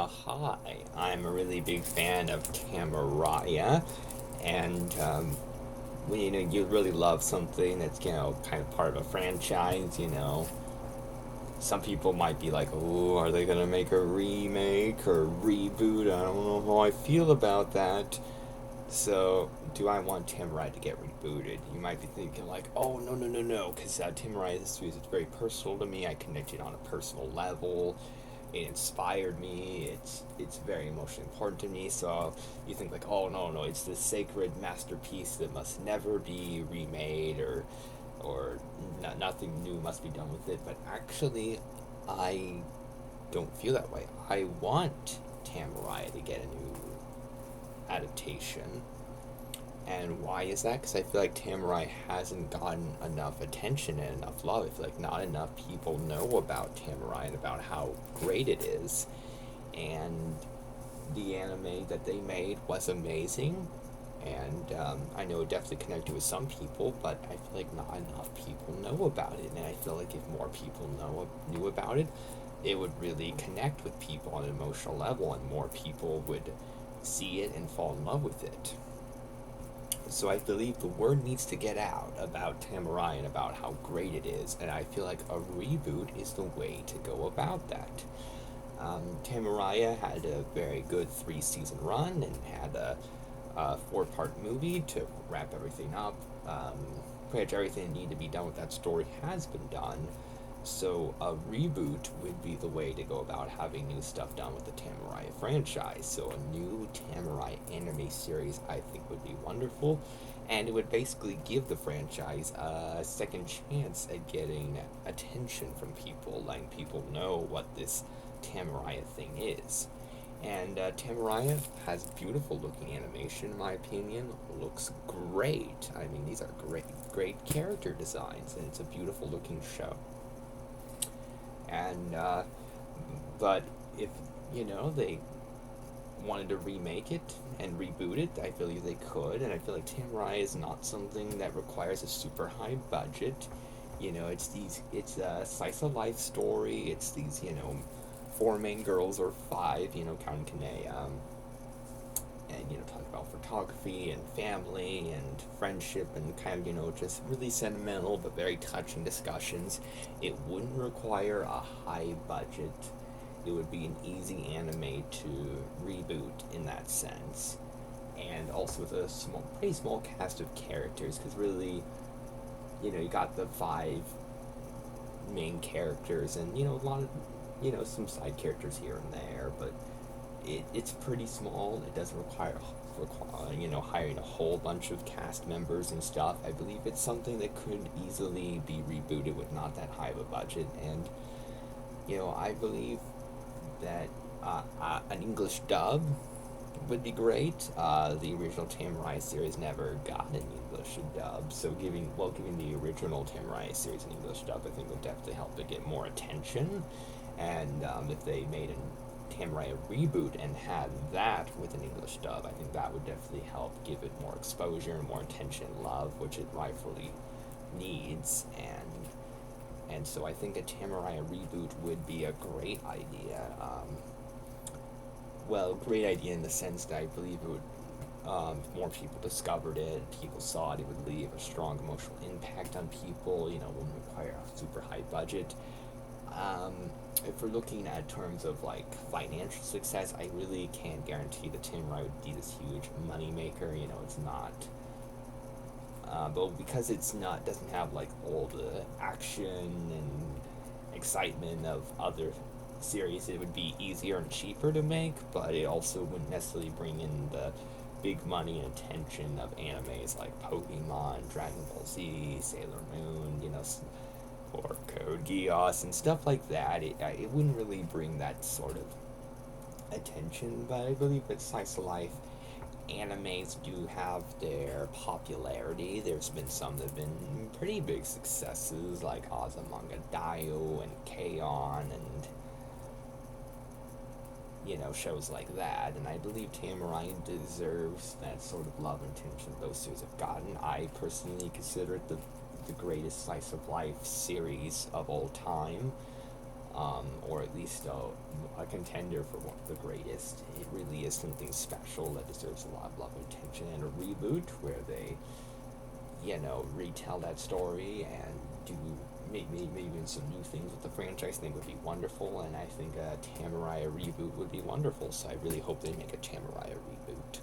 Hi, I'm a really big fan of Tamayura, and when you really love something that's kind of part of a franchise, some people might be like, "Oh, are they gonna make a remake or reboot?" I don't know how I feel about that. So, do I want Tamayura to get rebooted? You might be thinking like, "Oh, no, no, no, no," because Tamayura is very personal to me. I connected on a personal level. It inspired me. It's very emotionally important to me. So you think like, oh no, no, it's this sacred masterpiece that must never be remade, or nothing new must be done with it. But actually, I don't feel that way. I want Tamaraya to get a new adaptation. And why is that? Because I feel like Tamaraya hasn't gotten enough attention and enough love. I feel like not enough people know about Tamaraya and about how great it is. And the anime that they made was amazing. And I know it definitely connected with some people, but I feel like not enough people know about it. And I feel like if more people knew about it, it would really connect with people on an emotional level, and more people would see it and fall in love with it. So I believe the word needs to get out about Tamaraya and about how great it is, and I feel like a reboot is the way to go about that. Tamaraya had a very good 3 season run and had a 4 part movie to wrap everything up. Pretty much everything that needed to be done with that story has been done. So a reboot would be the way to go about having new stuff done with the Tamaraya franchise. So a new Tamaraya anime series I think would be wonderful, and it would basically give the franchise a second chance at getting attention from people, letting people know what this Tamaraya thing is. And Tamaraya has beautiful looking animation, in my opinion. Looks great. I mean, these are great character designs, and it's a beautiful looking show. And but if they wanted to remake it and reboot it, I feel like they could. And I feel like Tamaraya is not something that requires a super high budget. It's a slice of life story. It's these four main girls, or five, counting Kane, and talk about photography and family and friendship, and kind of just really sentimental but very touching discussions. It wouldn't require a high budget. It would be an easy anime to reboot in that sense, and also with a pretty small cast of characters, because really, you got the five main characters, and a lot of some side characters here and there, but it's pretty small. It doesn't require hiring a whole bunch of cast members and stuff. I believe it's something that could easily be rebooted with not that high of a budget. And I believe that an English dub would be great. The original Tamaraya series never got an English dub, so giving the original Tamaraya series an English dub, I think would definitely help it get more attention. And if they made a Tamaraya reboot and had that with an English dub, I think that would definitely help give it more exposure and more attention and love, which it rightfully needs. And so I think a Tamaraya reboot would be a great idea. Great idea in the sense that I believe it would, if more people discovered it, people saw it, it would leave a strong emotional impact on people. Wouldn't require a super high budget. If we're looking at terms of like financial success, I really can't guarantee that Tamaraya would be this huge money maker. It's not. But because it's not, doesn't have like all the action and excitement of other series, it would be easier and cheaper to make. But it also wouldn't necessarily bring in the big money and attention of animes like Pokemon, Dragon Ball Z, Sailor Moon, or Code Geass and stuff like that. It wouldn't really bring that sort of attention. But I believe that slice of life animes do have their popularity. There's been some that have been pretty big successes, like Azumanga Daioh and K-On! And shows like that. And I believe Tamaraya deserves that sort of love and attention those series have gotten. I personally consider it the greatest slice of life series of all time. or at least a contender for one of the greatest. It really is something special that deserves a lot of love and attention. And a reboot where they, retell that story and do maybe even some new things with the franchise, I think would be wonderful. And I think a Tamayura reboot would be wonderful. So I really hope they make a Tamayura reboot.